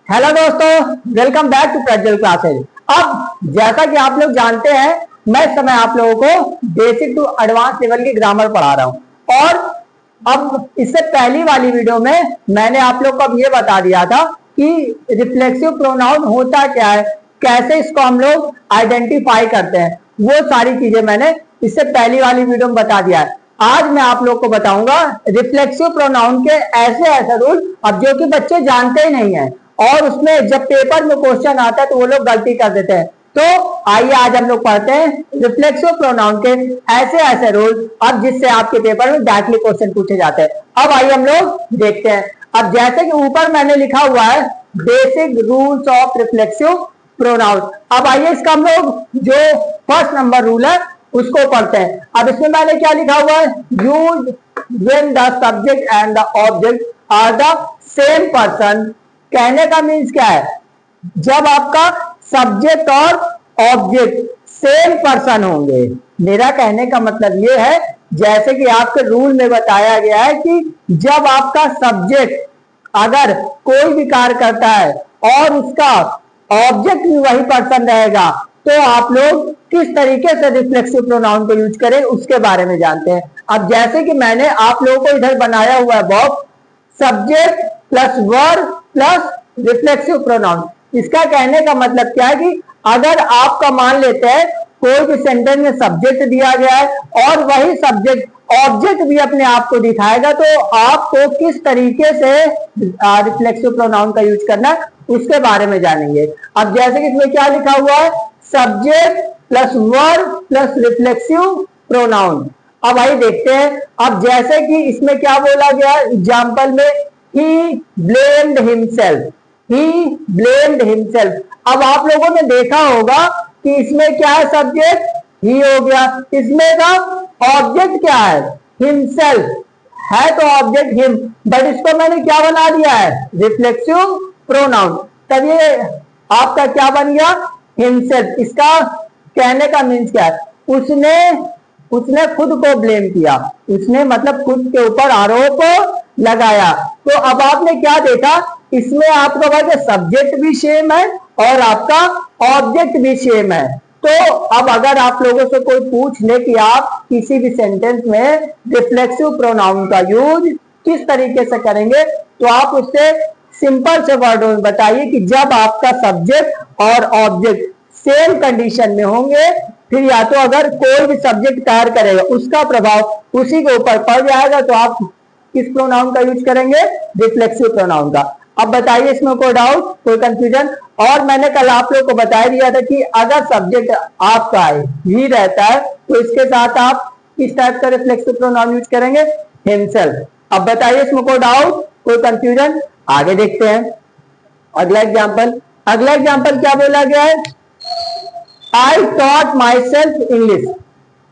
Hello दोस्तों, welcome back to Prajwal classes. अब जैसा कि आप लोग जानते हैं, मैं इस समय आप लोगों को बेसिक टू एडवांस लेवल की ग्रामर पढ़ा रहा हूं। और अब इससे पहली वाली वीडियो में मैंने आप लोग को अब ये बता दिया था कि रिफ्लेक्सिव प्रोनाउन होता क्या है, कैसे इसको हम लोग आइडेंटिफाई करते हैं, वो सारी चीजें मैंने इससे पहली वाली वीडियो में बता दिया है। आज मैं आप लोग को बताऊंगा रिफ्लेक्सिव प्रोनाउन के ऐसे ऐसे रूल, अब जो कि बच्चे जानते ही नहीं है, और उसमें जब पेपर में क्वेश्चन आता है तो वो लोग गलती कर देते हैं। तो आइए आज हम लोग पढ़ते हैं रिफ्लेक्सिव प्रोनाउन के ऐसे ऐसे रूल, अब जिससे आपके पेपर में डायरेक्टली क्वेश्चन पूछे जाते हैं। अब आइए हम लोग देखते हैं। अब जैसे कि ऊपर मैंने लिखा हुआ है basic rules of reflexive pronoun. अब आइए इसका हम लोग जो फर्स्ट नंबर रूल है उसको पढ़ते हैं। अब इसमें मैंने क्या लिखा हुआ है, use when the subject and the object are the same person. कहने का मीन्स क्या है, जब आपका सब्जेक्ट और ऑब्जेक्ट सेम पर्सन होंगे। मेरा कहने का मतलब ये है, जैसे कि आपके रूल में बताया गया है कि जब आपका सब्जेक्ट अगर कोई भी कार्य करता है और उसका ऑब्जेक्ट भी वही पर्सन रहेगा, तो आप लोग किस तरीके से रिफ्लेक्सिव प्रोनाउन को यूज करें उसके बारे में जानते हैं। अब जैसे कि मैंने आप लोगों को इधर बनाया हुआ है box, subject plus verb plus reflexive pronoun. इसका कहने का मतलब क्या है कि अगर आपका मान लेते हैं कोई भी सेंटेंस में सब्जेक्ट दिया गया है और वही सब्जेक्ट ऑब्जेक्ट भी अपने आप को दिखाएगा, तो आपको किस तरीके से रिफ्लेक्सिव प्रोनाउन का यूज करना है उसके बारे में जानेंगे। अब जैसे कि इसमें क्या लिखा हुआ है, subject plus verb plus reflexive pronoun. अब आइए देखते हैं। अब जैसे कि इसमें क्या बोला गया एग्जाम्पल में, ही ब्लेम्ड हिमसेल्फ, ही ब्लेम्ड हिमसेल्फ। अब आप लोगों ने देखा होगा कि इसमें क्या है, सब्जेक्ट ही हो गया, इसमें का ऑब्जेक्ट क्या है, हिमसेल्फ है, तो ऑब्जेक्ट हिम, बट इसको मैंने क्या बना दिया है, रिफ्लेक्सिव प्रोनाउन। तब ये आपका क्या बन गया, हिमसेल्फ। इसका कहने का मीन्स क्या है, उसने खुद को ब्लेम किया, उसने मतलब खुद के ऊपर आरोप लगाया। तो अब आपने क्या देखा, इसमें आपका भाई सब्जेक्ट भी सेम है और आपका ऑब्जेक्ट भी सेम है। तो अब अगर आप लोगों से कोई पूछ ले कि आप किसी भी सेंटेंस में रिफ्लेक्सिव प्रोनाउन का यूज किस तरीके से करेंगे, तो आप उससे सिंपल से वर्डों में बताइए कि जब आपका सब्जेक्ट और ऑब्जेक्ट सेम कंडीशन में होंगे, फिर या तो अगर कोई भी सब्जेक्ट कार्य करेगा उसका प्रभाव उसी के ऊपर पड़ जाएगा, तो आप किस प्रोनाउन का यूज करेंगे, रिफ्लेक्सिव प्रोनाउन का। अब बताइए इसमें कोई डाउट, कोई कंफ्यूजन। और मैंने कल आप लोग को बता दिया था कि अगर सब्जेक्ट आपका ही रहता है तो इसके साथ आप किस टाइप का रिफ्लेक्सिव प्रोनाउन यूज करेंगे, हिमसेल्फ। अब बताइए इसमें कोई डाउट, कोई कंफ्यूजन। आगे देखते हैं अगला एग्जाम्पल। अगला एग्जाम्पल क्या बोला गया है, I taught my self English,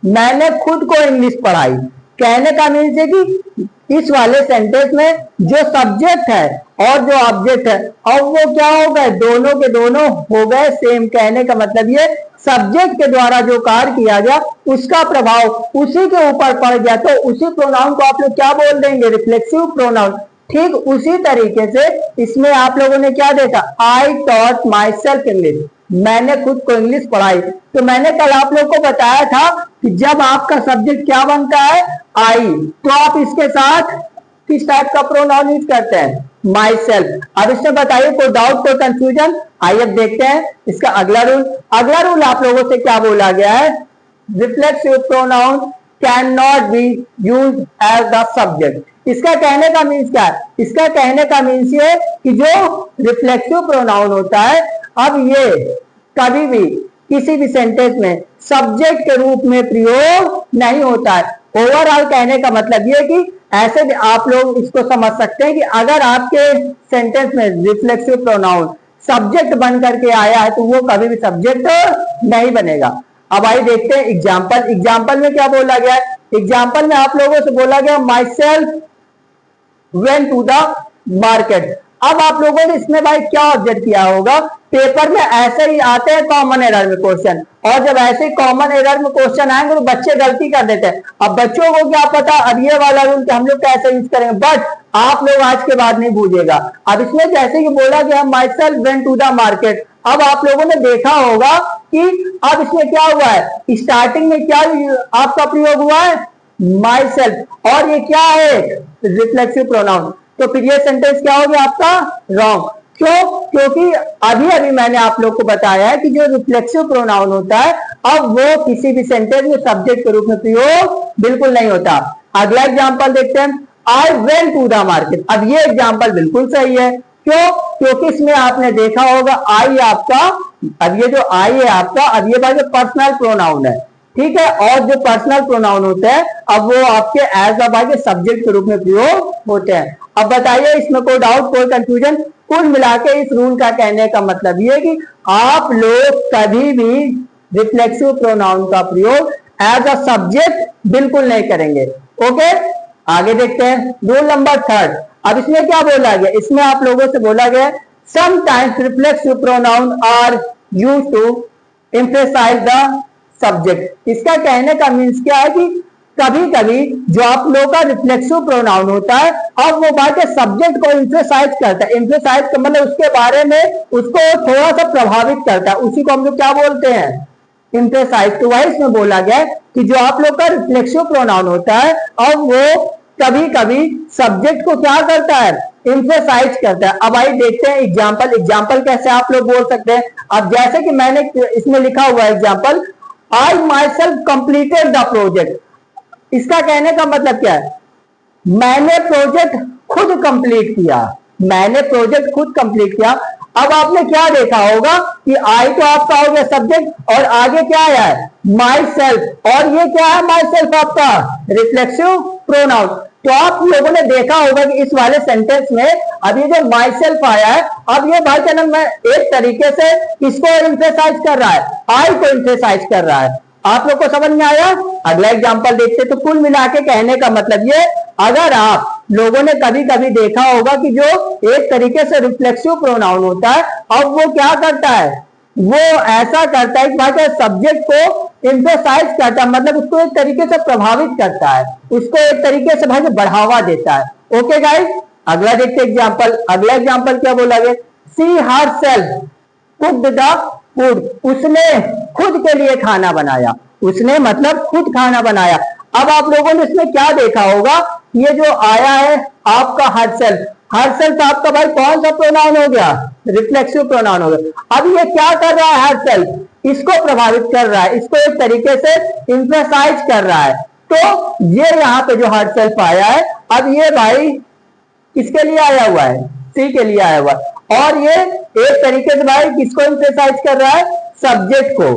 मैंने खुद को इंग्लिश पढ़ाई। कहने का मीन्स है कि इस वाले सेंटेंस में जो सब्जेक्ट है और जो ऑब्जेक्ट है, और वो क्या हो गए, दोनों के दोनों हो गए सेम। कहने का मतलब ये, सब्जेक्ट के द्वारा जो कार्य किया गया उसका प्रभाव उसी के ऊपर पड़ गया, तो उसी प्रोनाउन को आप लोग क्या बोल देंगे, रिफ्लेक्सिव प्रोनाउन। ठीक उसी तरीके से इसमें आप लोगों ने क्या देखा, I taught my self English, मैंने खुद को इंग्लिश पढ़ाई। तो मैंने कल आप लोग को बताया था कि जब आपका सब्जेक्ट क्या बनता है, आई, तो आप इसके साथ किस टाइप का प्रोनाउन यूज करते हैं, माई सेल्फ। अब इसमें बताइए कोई डाउट, कोई कंफ्यूजन। आइए अब देखते हैं इसका अगला रूल। अगला रूल आप लोगों से क्या बोला गया है, reflexive pronoun can not be use as the subject. इसका कहने का मीन्स क्या है, इसका कहने का मीन्स ये कि जो रिफ्लेक्सिव प्रोनाउन होता है, अब ये कभी भी किसी भी सेंटेंस में सब्जेक्ट के रूप में प्रयोग नहीं होता है। ओवरऑल कहने का मतलब ये कि ऐसे भी आप लोग इसको समझ सकते हैं कि अगर आपके सेंटेंस में रिफ्लेक्सिव प्रोनाउन सब्जेक्ट बन करके आया है तो वो कभी भी सब्जेक्ट नहीं बनेगा। अब आइए देखते हैं एग्जाम्पल। एग्जाम्पल में क्या बोला गया है, एग्जाम्पल में आप लोगों से बोला गया myself went to the market. अब आप लोगों ने इसमें भाई क्या ऑब्जर्व किया होगा, पेपर में ऐसे ही आते हैं कॉमन एरर में क्वेश्चन, और जब ऐसे कॉमन एरर में क्वेश्चन आएंगे तो बच्चे गलती कर देते हैं। अब बच्चों को क्या पता अब ये वाला रूल हम लोग कैसे यूज करेंगे, बट आप लोग आज के बाद नहीं भूलिएगा। अब इसमें जैसे कि बोला गया myself went to the market, अब आप लोगों ने देखा होगा कि अब इसमें क्या हुआ है, स्टार्टिंग में क्या आपका प्रयोग हुआ है, माई सेल्फ, और ये क्या है, रिफ्लेक्सिव प्रोनाउन। तो फिर ये सेंटेंस क्या हो गया आपका, रॉन्ग। क्यों? क्योंकि अभी अभी मैंने आप लोग को बताया है कि जो रिफ्लेक्सिव प्रोनाउन होता है अब वो किसी भी सेंटेंस में सब्जेक्ट के रूप में प्रयोग बिल्कुल नहीं होता। अगला एग्जांपल देखते हैं, I went to the market. अब ये एग्जांपल बिल्कुल सही है। क्यों? क्योंकि इसमें आपने देखा होगा आई आपका, अब ये जो आई है आपका, अब ये बात पर्सनल प्रोनाउन है, ठीक है, और जो पर्सनल प्रोनाउन होते हैं अब वो आपके एज अ बाय के सब्जेक्ट के रूप में प्रयोग होते हैं। अब बताइए इसमें कोई डाउट, कोई कंफ्यूजन? कुल मिला के इस रूल का कहने का मतलब ये कि आप लोग कभी भी रिफ्लेक्सिव प्रोनाउन का प्रयोग एज अ सब्जेक्ट बिल्कुल नहीं करेंगे। ओके, आगे देखते हैं रूल नंबर 3। अब इसमें क्या बोला गया, इसमें आप लोगों से बोला गया sometimes reflexive pronoun are used to emphasize the subject. इसका कहने का मीन्स क्या है कि कभी कभी जो आप लोगों का रिफ्लेक्सिव प्रोनाउन होता है अब वो बात है सब्जेक्ट को एम्फेसाइज करता है। एम्फेसाइज का मतलब उसके बारे में उसको थोड़ा सा प्रभावित करता है, उसी को हम लोग क्या बोलते हैं, एम्फेसाइज। तो वही इसमें बोला गया है कि जो आप लोग का रिफ्लेक्सिव प्रोनाउन होता है अब वो कभी कभी सब्जेक्ट को क्या करता है, एम्फेसाइज करता है। अब आइए देखते हैं एग्जाम्पल। एग्जाम्पल कैसे आप लोग बोल सकते हैं। अब जैसे कि मैंने इसमें लिखा हुआ है example, I my self completed the project. इसका कहने का मतलब क्या है, मैंने प्रोजेक्ट खुद कंप्लीट किया, मैंने प्रोजेक्ट खुद कंप्लीट किया। अब आपने क्या देखा होगा कि आई तो आपका हो गया सब्जेक्ट और आगे क्या आया है, माई सेल्फ, और ये क्या है, माई सेल्फ आपका रिफ्लेक्सिव प्रोनाउन। तो आप लोगों ने देखा होगा कि इस वाले सेंटेंस में अब ये जो माई सेल्फ आया है अब ये भाई क्या नाम है एक तरीके से इसको एम्फेसाइज कर रहा है, आई को एम्फेसाइज कर रहा है। आप लोग को समझ में आया? अगला एग्जांपल देखते। तो कुल मिला के कहने का मतलब ये, अगर आप लोगों ने कभी कभी देखा होगा कि जो एक तरीके से रिफ्लेक्सिव प्रोनाउन होता है अब वो क्या करता है, वो ऐसा करता है कि भाई सब्जेक्ट को एम्फेसाइज करता है, मतलब उसको एक तरीके से प्रभावित करता है, उसको एक तरीके से भाई बढ़ावा देता है। ओके गाइस, अगला देखते एग्जांपल। अगला एग्जांपल क्या बोला गया, सी हरसेल्फ कुक्ड द फूड। उसने खुद के लिए खाना बनाया, उसने मतलब खुद खाना बनाया। अब आप लोगों ने इसमें क्या देखा होगा, ये जो आया है आपका हरसेल्फ, हरसेल्फ आपका भाई कौन सा प्रोनाउन हो गया, रिफ्लेक्सिव प्रोनाउन हो गया। अब ये क्या कर रहा है, हरसेल्फ इसको प्रभावित कर रहा है, इसको एक तरीके से एम्फेसाइज कर रहा है। तो ये यहाँ पे जो हरसेल्फ आया है अब ये भाई किसके लिए आया हुआ है, सी के लिए आया हुआ है, और ये एक तरीके से भाई किसको एम्फेसाइज कर रहा है, सब्जेक्ट को।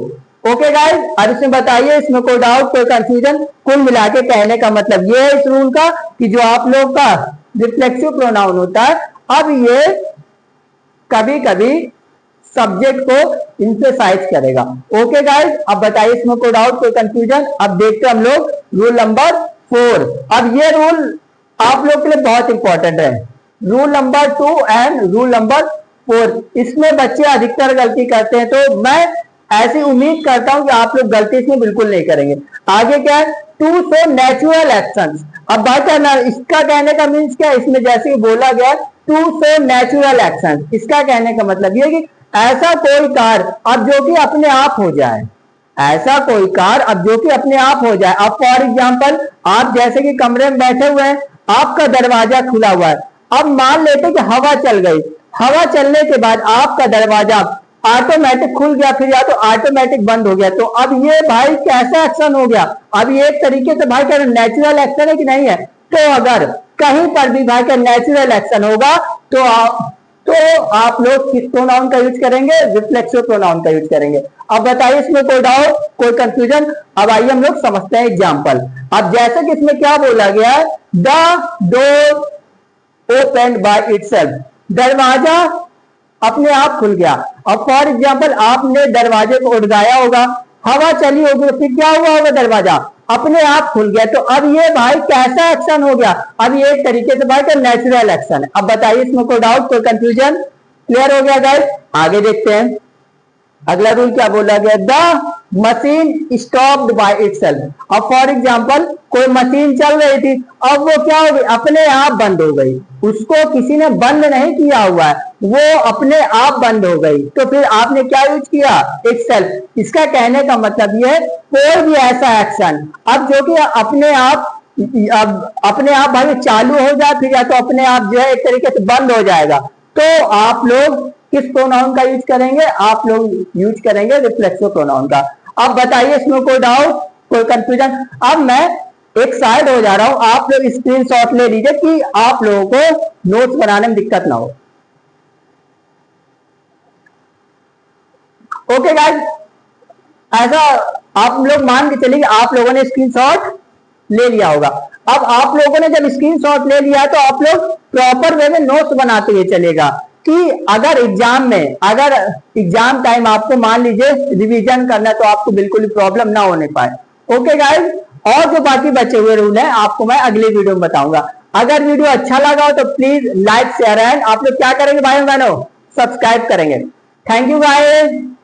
ओके गाइस, अब इसमें बताइए इसमें कोई डाउट, कोई कंफ्यूजन? कुल मिला के कहने का मतलब ये है इस रूल का कि जो आप लोग का रिफ्लेक्सिव प्रोनाउन होता है अब ये कभी कभी सब्जेक्ट को एम्फेसाइज करेगा। ओके गाइस, अब बताइए इसमें कोई डाउट, कोई कंफ्यूजन? अब देखते हैं हम लोग रूल नंबर 4। अब ये रूल आप लोग के लिए बहुत इंपॉर्टेंट है, rule number 2 and rule number 4। इसमें बच्चे अधिकतर गलती करते हैं, तो मैं ऐसी उम्मीद करता हूं कि आप लोग गलती इसमें बिल्कुल नहीं करेंगे। आगे क्या है, टू शो नेचुरल एक्शंस। अब बात है ना, इसका कहने का मीन्स क्या है, इसमें जैसे कि बोला गया टू शो नेचुरल एक्शंस, इसका कहने का मतलब ये कि ऐसा कोई कार्य अब जो कि अपने आप हो जाए, ऐसा कोई कार्य अब जो कि अपने आप हो जाए। अब फॉर एग्जाम्पल आप जैसे कि कमरे में बैठे हुए हैं, आपका दरवाजा खुला हुआ है, अब मान लेते कि हवा चल गई, हवा चलने के बाद आपका दरवाजा ऑटोमेटिक खुल गया, फिर या तो ऑटोमेटिक बंद हो गया। तो अब ये भाई कैसा एक्शन हो गया, अब ये एक तरीके से भाई क्या नेचुरल एक्शन है कि नहीं है? तो अगर कहीं पर भी भाई का नेचुरल एक्शन होगा तो आप लोग किस प्रोनाउन का यूज करेंगे, रिफ्लेक्सिव प्रोनाउन का यूज करेंगे। अब बताइए इसमें कोई डाउट, कोई कंफ्यूजन? अब आइए हम लोग समझते हैं एग्जाम्पल। अब जैसे कि इसमें क्या बोला गया है, the door open by itself, दरवाजा अपने आप खुल गया। अब फॉर एग्जाम्पल आपने दरवाजे को उड़ाया होगा, हवा चली होगी, फिर क्या हुआ होगा, दरवाजा अपने आप खुल गया। तो अब ये भाई कैसा एक्शन हो गया, अब ये एक तरीके से भाई का नेचुरल एक्शन है। अब बताइए इसमें कोई डाउट, कोई कंफ्यूजन? क्लियर हो गया गाइस? आगे देखते हैं। अगला रूल क्या बोला गया, the machine stopped by itself. अब फॉर एग्जांपल कोई मशीन चल रही थी, अब वो क्या हो गई, अपने आप बंद हो गई, उसको किसी ने बंद नहीं किया हुआ है, वो अपने आप बंद हो गई, तो फिर आपने क्या यूज किया, इटसेल्फ। इसका कहने का मतलब ये है कोई भी ऐसा एक्शन अब जो कि अपने आप भाई चालू हो जाए, फिर या तो अपने आप जो है एक तरीके से बंद हो जाएगा, तो आप लोग किस प्रोनाउन का यूज करेंगे, आप लोग यूज करेंगे रिफ्लेक्सिव प्रोनाउन का। अब बताइए इसमें कोई डाउट, कोई कंफ्यूजन। अब मैं एक साइड हो जा रहा हूं, आप लोग स्क्रीनशॉट ले लीजिए कि आप लोगों को नोट्स बनाने में दिक्कत ना हो। ओके गाइस, ऐसा आप लोग मान के चलिए आप लोगों ने स्क्रीनशॉट ले लिया होगा। अब आप लोगों ने जब स्क्रीनशॉट ले लिया तो आप लोग प्रॉपर वे में नोट्स बनाते हुए चलेगा कि अगर एग्जाम टाइम आपको मान लीजिए रिवीजन करना है तो आपको बिल्कुल भी प्रॉब्लम ना होने पाए। ओके गाइस, और जो बाकी बचे हुए रूल हैं आपको मैं अगले वीडियो में बताऊंगा। अगर वीडियो अच्छा लगा हो तो प्लीज लाइक शेयर एंड आप लोग क्या करेंगे भाई बहनों, सब्सक्राइब करेंगे। Thank you guys.